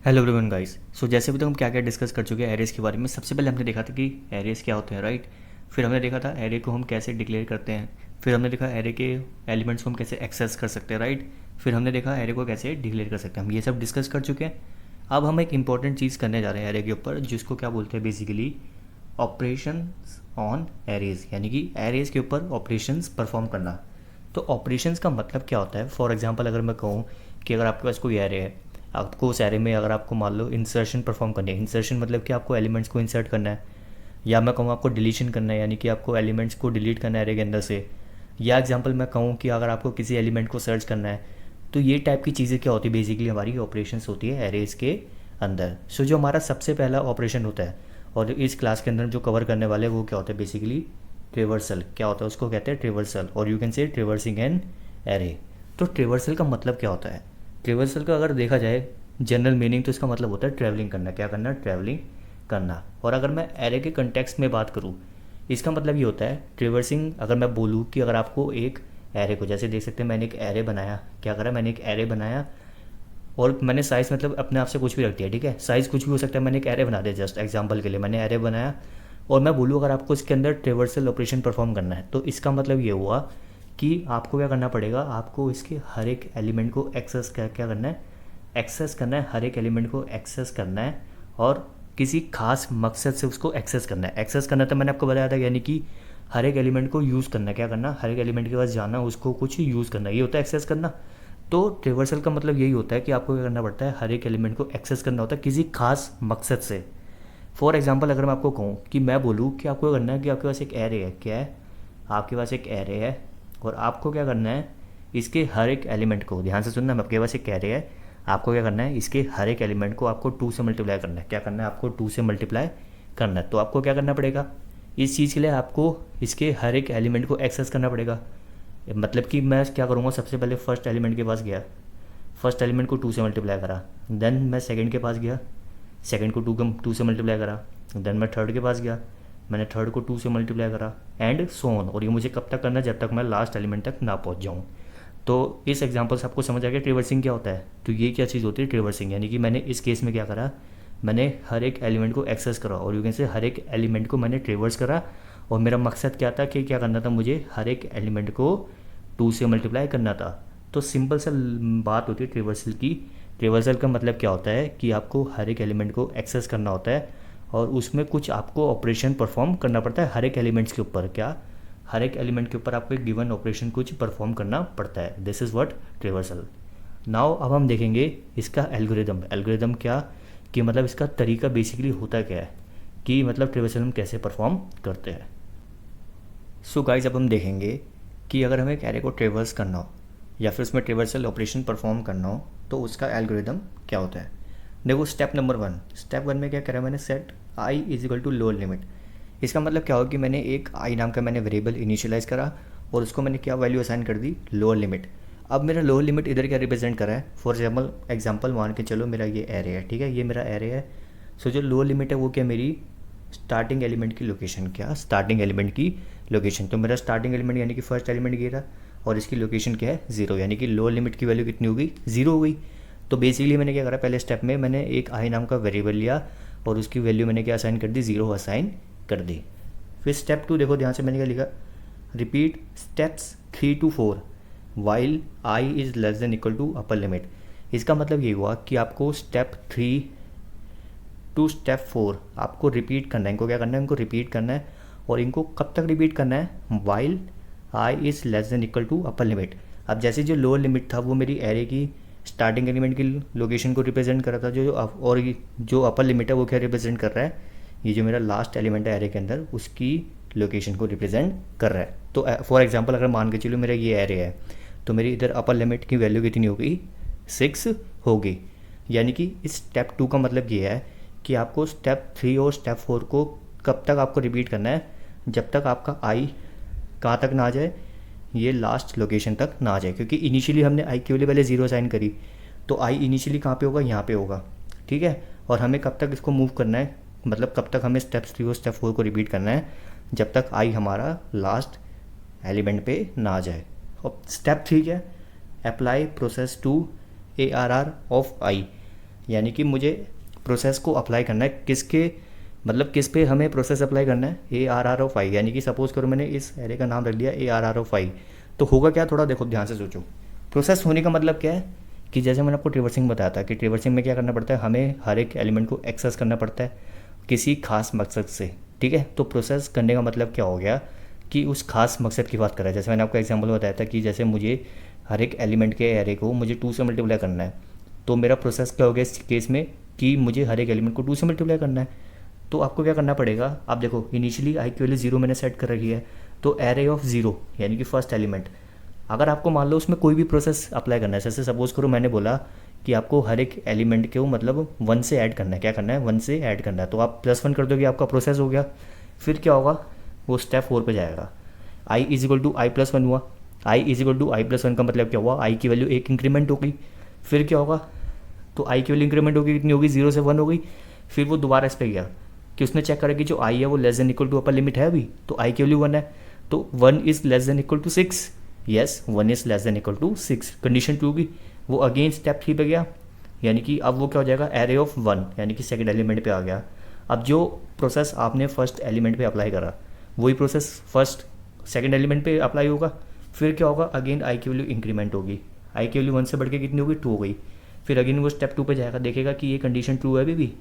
Hello everyone guys. सो जैसे भी तो हम क्या क्या डिस्कस कर चुके हैं एरेज के बारे में। सबसे पहले हमने देखा था कि एरेज क्या होते हैं, राइट। फिर हमने देखा था एरे को हम कैसे डिक्लेयर करते हैं। फिर हमने देखा एरे के एलिमेंट्स को हम कैसे एक्सेस कर सकते हैं, राइट। फिर हमने देखा एरे को कैसे डिक्लेयर कर सकते हैं। हम ये सब डिस्कस कर चुके हैं। अब हम एक इंपॉर्टेंट चीज़ करने जा रहे हैं एरे के ऊपर, जिसको क्या बोलते हैं बेसिकली ऑपरेशन ऑन एरेज, यानी कि एरेज के ऊपर ऑपरेशंस परफॉर्म करना। तो ऑपरेशंस का मतलब क्या होता है। फॉर एग्जांपल अगर मैं कहूँ कि अगर आपके पास कोई एरे है, आपको उस एरे में अगर आपको मान लो इंसर्शन परफॉर्म करनी है। इंसर्शन मतलब कि आपको एलिमेंट्स को इंसर्ट करना है, या मैं कहूँ आपको डिलीशन करना है, यानी कि आपको एलिमेंट्स को डिलीट करना है एरे के अंदर से। या एग्जांपल मैं कहूँ कि अगर आपको किसी एलिमेंट को सर्च करना है। तो ये टाइप की चीज़ें क्या होती है, बेसिकली हमारी ऑपरेशंस होती है एरेज के अंदर। सो जो हमारा सबसे पहला ऑपरेशन होता है और इस क्लास के अंदर जो कवर करने वाले हैं वो क्या होता है बेसिकली ट्रिवर्सल। क्या होता है उसको कहते हैं ट्रिवर्सल, और you can say ट्रिवर्सिंग an array. तो ट्रिवर्सल का मतलब क्या होता है। ट्रिवर्सल का अगर देखा जाए जनरल मीनिंग, तो इसका मतलब होता है ट्रैवलिंग करना। क्या करना, ट्रैवलिंग करना। और अगर मैं एरे के कंटेक्स्ट में बात करूँ, इसका मतलब ये होता है ट्रिवर्सिंग। अगर मैं बोलूँ कि अगर आपको एक एरे को, जैसे देख सकते हैं मैंने एक एरे बनाया, क्या करा मैंने एक एरे बनाया, और मैंने साइज़ मतलब अपने आप से कुछ भी रख दिया, ठीक है। साइज़ कुछ भी हो सकता है, मैंने एक एरे बना दिया। जस्ट एग्जांपल के लिए मैंने एरे बनाया, और मैं बोलूँ अगर आपको इसके अंदर ट्रेवर्सल ऑपरेशन परफॉर्म करना है, तो इसका मतलब ये हुआ कि आपको क्या करना पड़ेगा, आपको इसके हर एक एलिमेंट को एक्सेस क्या करना है, एक्सेस करना है। हर एक एलिमेंट को एक्सेस करना है और किसी खास मकसद से उसको एक्सेस करना है। एक्सेस करना तो मैंने आपको बताया था, यानी कि हर एक एलिमेंट को यूज़ करना। क्या करना, हर एक एलिमेंट के पास जाना, उसको कुछ यूज़ करना, ये होता है एक्सेस करना। तो ट्रिवर्सल का मतलब यही होता है कि आपको क्या करना पड़ता है, हर एक एलिमेंट को एक्सेस करना होता है किसी खास मकसद से। फॉर एग्जांपल अगर मैं आपको कहूँ कि मैं बोलूँ कि आपको करना है कि आपके पास एक एरे है, क्या है, आपके पास एक एरे है, और आपको क्या करना है, इसके हर एक एलिमेंट को, ध्यान से सुनना, आपके पास एक एरे है, आपको क्या करना है, इसके हर एक एलिमेंट को आपको 2 से मल्टीप्लाई करना है। क्या करना है, आपको 2 से मल्टीप्लाई करना है। तो आपको क्या करना पड़ेगा, इस चीज़ के लिए आपको इसके हर एक एलिमेंट को एक्सेस करना पड़ेगा। मतलब कि मैं क्या करूँगा, सबसे पहले फर्स्ट एलिमेंट के पास गया, फर्स्ट एलिमेंट को 2 से मल्टीप्लाई करा। देन मैं सेकंड के पास गया, सेकंड को 2 से मल्टीप्लाई करा। देन मैं थर्ड के पास गया, मैंने थर्ड को 2 से मल्टीप्लाई करा, एंड सो ऑन। और ये मुझे कब तक करना है, जब तक मैं लास्ट एलिमेंट तक ना पहुंच जाऊँ। तो इस एग्जांपल से आपको समझ आ गया ट्रिवर्सिंग क्या होता है। तो ये क्या चीज़ होती है ट्रिवर्सिंग, यानी कि मैंने इस केस में क्या करा, मैंने हर एक एलिमेंट को एक्सेस करा, और यू कैन से हर एक एलिमेंट को मैंने ट्रिवर्स करा। और मेरा मकसद क्या था कि क्या करना था, मुझे हर एक एलिमेंट को 2 से मल्टीप्लाई करना था। तो सिंपल सा बात होती है ट्रिवर्सल की। ट्रिवर्सल का मतलब क्या होता है कि आपको हर एक एलिमेंट को एक्सेस करना होता है, और उसमें कुछ आपको ऑपरेशन परफॉर्म करना पड़ता है हर एक एलिमेंट्स के ऊपर। क्या, हर एक एलिमेंट के ऊपर आपको एक गिवन ऑपरेशन कुछ परफॉर्म करना पड़ता है। This is what traversal. Now अब हम देखेंगे इसका एल्गोरिदम। एल्गोरिदम क्या, कि मतलब इसका तरीका बेसिकली होता क्या है, कि मतलब ट्रिवर्सल हम कैसे परफॉर्म करते हैं। सो गाइस अब हम देखेंगे कि अगर हमें एक एरे को ट्रेवर्स करना हो, या फिर उसमें ट्रेवर्सल ऑपरेशन परफॉर्म करना हो, तो उसका एल्गोरिदम क्या होता है। देखो स्टेप नंबर 1, स्टेप 1 में क्या करा मैंने, set I is equal to lower limit. इसका मतलब क्या हो कि मैंने एक आई नाम का मैंने वेरिएबल इनिशियलाइज करा, और उसको मैंने क्या वैल्यू असाइन कर दी, लोअर लिमिट। अब मेरा लोअर लिमिट इधर क्या रिप्रेजेंट करा है, फॉर एग्जाम्पल मान के चलो मेरा ये एरे है, ठीक है, ये मेरा एरे है। सो जो लोअर लिमिट है वो क्या, मेरी स्टार्टिंग एलिमेंट की लोकेशन। क्या, स्टार्टिंग एलिमेंट की लोकेशन। तो मेरा स्टार्टिंग एलिमेंट यानी कि फर्स्ट एलिमेंट ये रहा, और इसकी लोकेशन क्या है, 0, यानी कि लोअर लिमिट की वैल्यू कितनी हो गई, 0 हो गई। तो बेसिकली मैंने क्या करा, पहले स्टेप में मैंने एक आई नाम का वेरिएबल लिया, और उसकी वैल्यू मैंने क्या असाइन कर दी, 0 असाइन कर दी। फिर स्टेप 2 देखो ध्यान से, मैंने क्या लिखा, repeat steps 3 to 4 while I is less than equal to upper limit. इसका मतलब ये हुआ कि आपको स्टेप 3 टू स्टेप 4 आपको रिपीट करना है। इनको क्या करना है, इनको रिपीट करना है। और इनको कब तक रिपीट करना है, while I is less than equal to upper limit. अब जैसे जो लोअर लिमिट था वो मेरी एरे की स्टार्टिंग एलिमेंट की लोकेशन को रिप्रेजेंट कर रहा था, और जो अपर लिमिट है वो क्या रिप्रेजेंट कर रहा है, ये जो मेरा लास्ट एलिमेंट है एरे के अंदर उसकी लोकेशन को रिप्रेजेंट कर रहा है। तो फॉर एग्जांपल अगर मान के चलो मेरा ये एरे है, तो मेरी इधर अपर लिमिट की वैल्यू कितनी हो गई, 6 होगी। यानी कि इस स्टेप 2 का मतलब ये है कि आपको स्टेप 3 और स्टेप 4 को कब तक आपको रिपीट करना है, जब तक आपका आई कहाँ तक ना आ जाए, ये लास्ट लोकेशन तक ना आ जाए। क्योंकि इनिशियली हमने आई की वैल्यू पहले 0 साइन करी, तो आई इनिशियली कहाँ पे होगा, यहाँ पे होगा, ठीक है। और हमें कब तक इसको मूव करना है, मतलब कब तक हमें स्टेप 3 और स्टेप 4 को रिपीट करना है, जब तक आई हमारा लास्ट एलिमेंट पे ना आ जाए। और स्टेप 3 क्या है, apply process to ARR of I. यानी कि मुझे प्रोसेस को अप्लाई करना है किसके, मतलब किस पे हमें प्रोसेस अप्लाई करना है, A R are of I, यानी कि सपोज करो मैंने इस एरे का नाम रख दिया ए आर आर ऑफ आई, तो होगा क्या, थोड़ा देखो ध्यान से सोचो। प्रोसेस होने का मतलब क्या है कि जैसे मैंने आपको ट्रिवर्सिंग बताया था कि ट्रिवर्सिंग में क्या करना पड़ता है, हमें हर एक एलिमेंट को एक्सेस करना पड़ता है किसी खास मकसद से, ठीक है। तो प्रोसेस करने का मतलब क्या हो गया कि उस खास मकसद की बात कर रहा है। जैसे मैंने आपको एग्जांपल बताया था कि जैसे मुझे हर एक एलिमेंट के एरे को मुझे 2 से मल्टीप्लाई करना है, तो मेरा प्रोसेस क्या हो गया इस केस में कि मुझे हर एक एलिमेंट को 2 से मल्टीप्लाई करना है। तो आपको क्या करना पड़ेगा, आप देखो इनिशियली आई की वैल्यू 0 मैंने सेट कर रखी है, तो एरे ऑफ 0 यानी कि फर्स्ट एलिमेंट, अगर आपको मान लो उसमें कोई भी प्रोसेस अप्लाई करना है, जैसे सपोज करो मैंने बोला कि आपको हर एक एलिमेंट को मतलब 1 से ऐड करना है, क्या करना है 1 से ऐड करना है, तो आप +1 कर दोगे, आपका प्रोसेस हो गया। फिर क्या होगा, वो स्टेप 4 पे जाएगा, आई इज इक्वल टू आई +1 हुआ, आई इज इक्वल टू आई +1 का मतलब क्या हुआ, आई की वैल्यू एक इंक्रीमेंट हो गई। फिर क्या होगा, तो आई की वैल्यू इंक्रीमेंट होगी, कितनी होगी 0 से 1 हो गई। फिर वो दोबारा इस पर गया कि उसने चेक करा कि जो आई है वो less than equal to upper limit है अभी, तो आई की वैल्यू 1 है, तो 1 is less than equal to 6, yes 1 is less than equal to 6, condition true की। वो अगेन स्टेप 3 पे गया, यानी कि अब वो क्या हो जाएगा, एरे ऑफ 1 यानी कि सेकंड एलिमेंट पे आ गया। अब जो प्रोसेस आपने फर्स्ट एलिमेंट पे अप्लाई करा वही प्रोसेस फर्स्ट सेकंड एलिमेंट पे अप्लाई होगा। फिर क्या होगा, अगेन आई की वैल्यू इंक्रीमेंट होगी, आई की वैल्यू 1 से बढ़ के कितनी होगी 2 हो गई। फिर अगेन वो स्टेप 2 पे जाएगा, देखेगा कि ये कंडीशन ट्रू है अभी भी,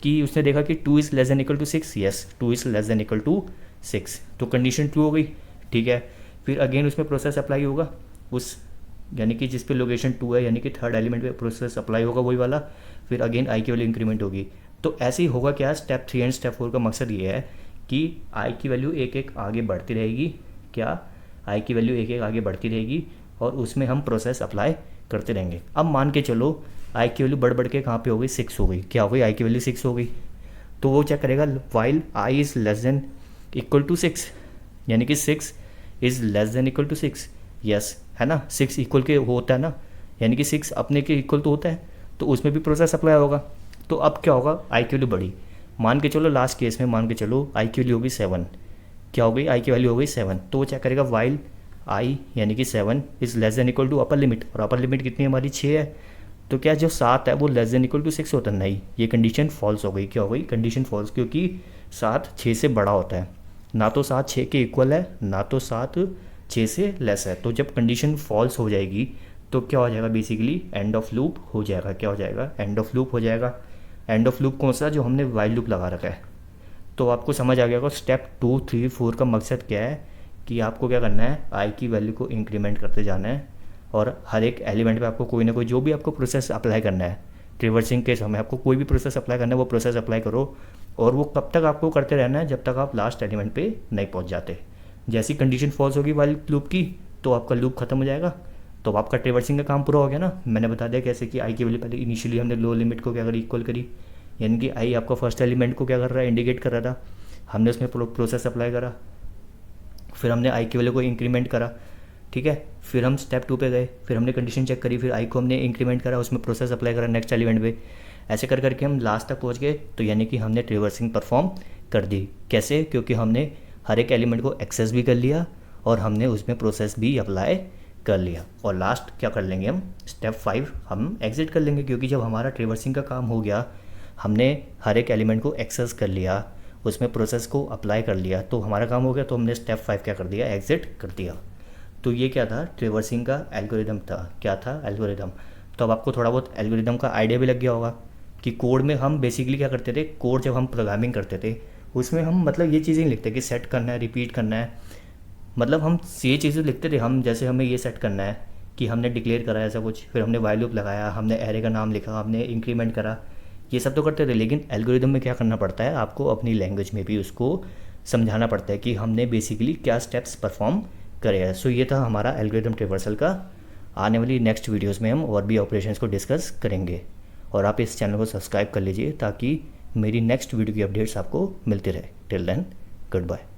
कि उसने देखा कि 2 is less than equal to 6, yes 2 is less than equal to 6, तो कंडीशन ट्रू हो गई, ठीक है। फिर अगेन उसमें प्रोसेस अप्लाई होगा उस, यानी कि जिस पे लोकेशन 2 है, यानी कि थर्ड एलिमेंट पे प्रोसेस अप्लाई होगा वही वाला। फिर अगेन आई की वैल्यू इंक्रीमेंट होगी। तो ऐसे ही होगा क्या, स्टेप 3 एंड स्टेप 4 का मकसद ये है कि आई की वैल्यू एक एक आगे बढ़ती रहेगी, क्या आई की वैल्यू एक एक आगे बढ़ती रहेगी और उसमें हम प्रोसेस अप्लाई करते रहेंगे। अब मान के चलो आई की वैल्यू बढ़ के कहाँ पे हो गई, 6 हो गई, क्या हो गई आई की वैल्यू 6 हो गई, तो वो क्या करेगा, while I is less than equal to 6, यानी कि 6 is less than equal to 6, yes है ना, 6 इक्वल के होता है ना, यानी कि 6 अपने के इक्वल तो होता है, तो उसमें भी प्रोसेस अप्लाई होगा। तो अब क्या होगा, आई की वैल्यू बढ़ी, मान के चलो लास्ट केस में मान के चलो आई की वैल्यू होगी 7, क्या हो गई आई की वैल्यू हो गई 7, तो वो क्या करेगा, वाइल आई यानी कि 7 is less than equal to upper limit, और अपर लिमिट कितनी हमारी 6 है, तो क्या जो 7 है वो लेस देन इक्वल टू 6 होता है, नहीं ये कंडीशन फॉल्स हो गई, क्या हो गई कंडीशन फॉल्स, क्योंकि 7 6 से बड़ा होता है, ना तो 7 6 के इक्वल है ना तो 7 6 से लेस है। तो जब कंडीशन फॉल्स हो जाएगी तो क्या हो जाएगा, बेसिकली एंड ऑफ लूप हो जाएगा, क्या हो जाएगा एंड ऑफ लूप हो जाएगा। एंड ऑफ लूप कौन सा, जो हमने वाइल लूप लगा रखा है। तो आपको समझ आ गया होगा स्टेप 2 3 4 का मकसद क्या है, कि आपको क्या करना है, आई की वैल्यू को इंक्रीमेंट करते जाना है और हर एक एलिमेंट पे आपको कोई ना कोई जो भी आपको प्रोसेस अप्लाई करना है, ट्रिवर्सिंग के समय आपको कोई भी प्रोसेस अप्लाई करना है वो प्रोसेस अप्लाई करो, और वो कब तक आपको करते रहना है, जब तक आप लास्ट एलिमेंट पे नहीं पहुंच जाते। जैसी कंडीशन फॉल्स होगी वाइल लूप की तो आपका लूप खत्म हो जाएगा, तो आपका ट्रिवर्सिंग का काम पूरा हो गया ना। मैंने बता दिया कैसे कि आई की वैल्यू पहले इनिशियली हमने लो लिमिट को क्या करी, इक्वल करी, यानी कि आई आपका फर्स्ट एलिमेंट को क्या कर रहा है, इंडिकेट कर रहा था, हमने उसमें प्रोसेस अप्लाई करा, फिर हमने आई की वैल्यू को इंक्रीमेंट करा, ठीक है। फिर हम स्टेप 2 पे गए, फिर हमने कंडीशन चेक करी, फिर आई को हमने इंक्रीमेंट करा, उसमें प्रोसेस अप्लाई करा नेक्स्ट एलिमेंट पे, ऐसे कर करके हम लास्ट तक पहुंच गए। तो यानी कि हमने ट्रिवर्सिंग परफॉर्म कर दी, कैसे, क्योंकि हमने हर एक एलिमेंट को एक्सेस भी कर लिया और हमने उसमें प्रोसेस भी अप्लाई कर लिया, और लास्ट क्या कर लेंगे हम, स्टेप 5 हम एग्जिट कर लेंगे, क्योंकि जब हमारा ट्रिवर्सिंग का काम हो गया, हमने हर एक एलिमेंट को एक्सेस कर लिया, उसमें प्रोसेस को अप्लाई कर लिया, तो हमारा काम हो गया, तो हमने स्टेप 5 क्या कर दिया, एग्जिट कर दिया। तो ये क्या था, ट्रिवर्सिंग का एल्गोरिदम था, क्या था एल्गोरिदम। तो अब आपको थोड़ा बहुत एल्गोरिदम का आइडिया भी लग गया होगा कि कोड में हम बेसिकली क्या करते थे, कोड जब हम प्रोग्रामिंग करते थे उसमें हम मतलब ये चीज़ें लिखते कि सेट करना है, रिपीट करना है, मतलब हम ये चीज़ें लिखते थे, हम जैसे हमें ये सेट करना है कि हमने डिक्लेयर करा ऐसा कुछ, फिर हमने वाइल लूप लगाया, हमने एरे का नाम लिखा, हमने इंक्रीमेंट करा, ये सब तो करते थे। लेकिन एल्गोरिदम में क्या करना पड़ता है, आपको अपनी लैंग्वेज में भी उसको समझाना पड़ता है कि हमने बेसिकली क्या स्टेप्स परफॉर्म करे हैं। सो ये था हमारा एल्गोरिदम ट्रिवर्सल का। आने वाली नेक्स्ट वीडियोस में हम और भी ऑपरेशंस को डिस्कस करेंगे, और आप इस चैनल को सब्सक्राइब कर लीजिए ताकि मेरी नेक्स्ट वीडियो की अपडेट्स आपको मिलती रहे। Till then good bye.